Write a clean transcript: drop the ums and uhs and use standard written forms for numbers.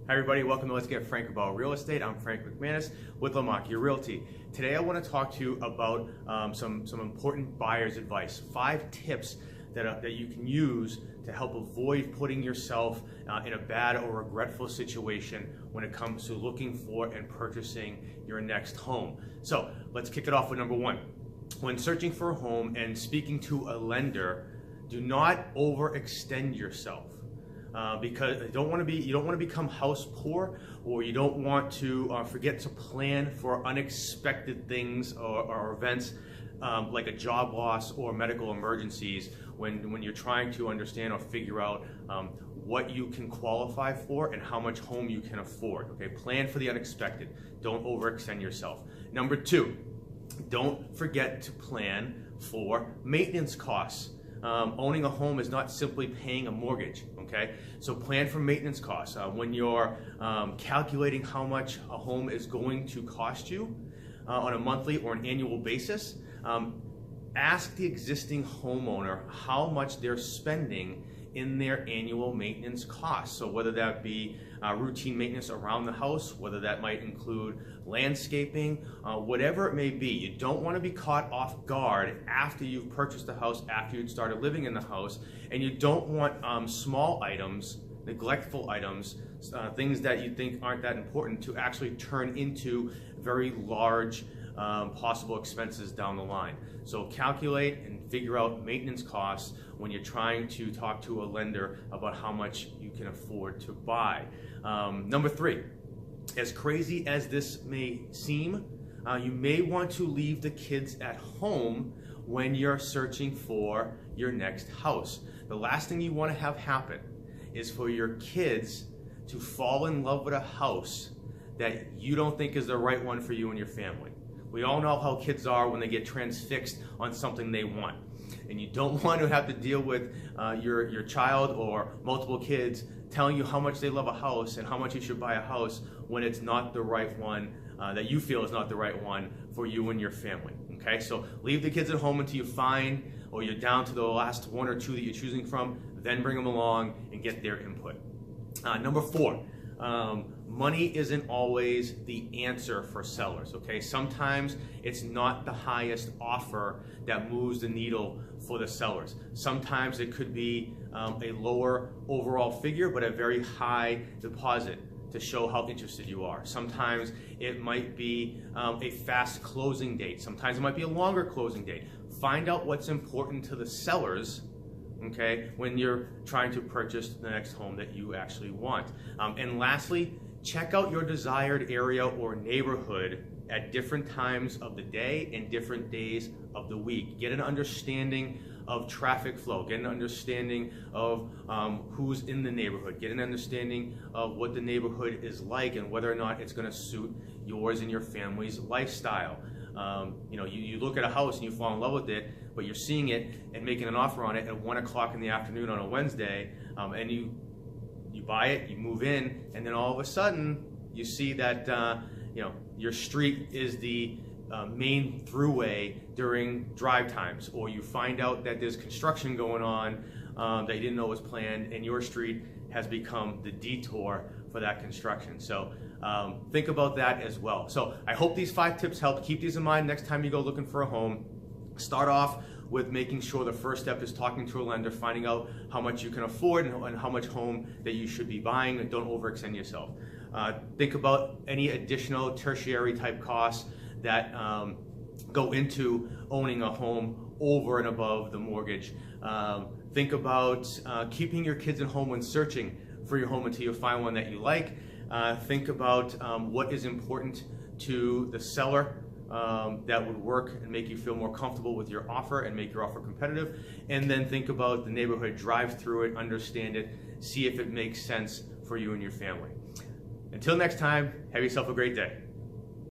Hi everybody, welcome to Let's Get Frank About Real Estate. I'm Frank McManus with Lamacchia Realty. Today I want to talk to you about some important buyer's advice. 5 tips that you can use to help avoid putting yourself in a bad or regretful situation when it comes to looking for and purchasing your next home. So let's kick it off with number 1. When searching for a home and speaking to a lender, do not overextend yourself. Because you don't want to become house poor, or you don't want to forget to plan for unexpected things or events like a job loss or medical emergencies when you're trying to understand or figure out what you can qualify for and how much home you can afford. Okay, plan for the unexpected. Don't overextend yourself. Number 2, don't forget to plan for maintenance costs. Owning a home is not simply paying a mortgage, okay? So plan for maintenance costs. When you're calculating how much a home is going to cost you on a monthly or an annual basis, ask the existing homeowner how much they're spending in their annual maintenance costs. So whether that be routine maintenance around the house, whether that might include landscaping, whatever it may be. You don't want to be caught off guard after you've purchased the house, after you've started living in the house, and you don't want small items, neglectful items, things that you think aren't that important to actually turn into very large possible expenses down the line. So calculate and figure out maintenance costs when you're trying to talk to a lender about how much you can afford to buy. Number 3, as crazy as this may seem, you may want to leave the kids at home when you're searching for your next house. The last thing you want to have happen is for your kids to fall in love with a house that you don't think is the right one for you and your family. We all know how kids are when they get transfixed on something they want. And you don't want to have to deal with your child or multiple kids telling you how much they love a house and how much you should buy a house when it's not the right one, that you feel is not the right one for you and your family. Okay, so leave the kids at home until you find, or you're down to the last 1 or 2 that you're choosing from, then bring them along and get their input. Number 4. Money isn't always the answer for sellers, okay? Sometimes it's not the highest offer that moves the needle for the sellers. Sometimes it could be a lower overall figure, but a very high deposit to show how interested you are. Sometimes it might be a fast closing date. Sometimes it might be a longer closing date. Find out what's important to the sellers, okay, when you're trying to purchase the next home that you actually want. And lastly, check out your desired area or neighborhood at different times of the day and different days of the week. Get an understanding of traffic flow, get an understanding of who's in the neighborhood, get an understanding of what the neighborhood is like and whether or not it's going to suit yours and your family's lifestyle. You look at a house and you fall in love with it, but you're seeing it and making an offer on it at 1 o'clock in the afternoon on a Wednesday, and you buy it, you move in, and then all of a sudden you see that your street is the main throughway during drive times, or you find out that there's construction going on that you didn't know was planned, and your street has become the detour for that construction. So think about that as well. So I hope these 5 tips help. Keep these in mind next time you go looking for a home. Start off with making sure the first step is talking to a lender, finding out how much you can afford and how much home that you should be buying, and don't overextend yourself. Think about any additional tertiary type costs that go into owning a home over and above the mortgage. Think about keeping your kids at home when searching for your home until you find one that you like. Think about what is important to the seller that would work and make you feel more comfortable with your offer and make your offer competitive. And then think about the neighborhood, drive through it, understand it, see if it makes sense for you and your family. Until next time, have yourself a great day.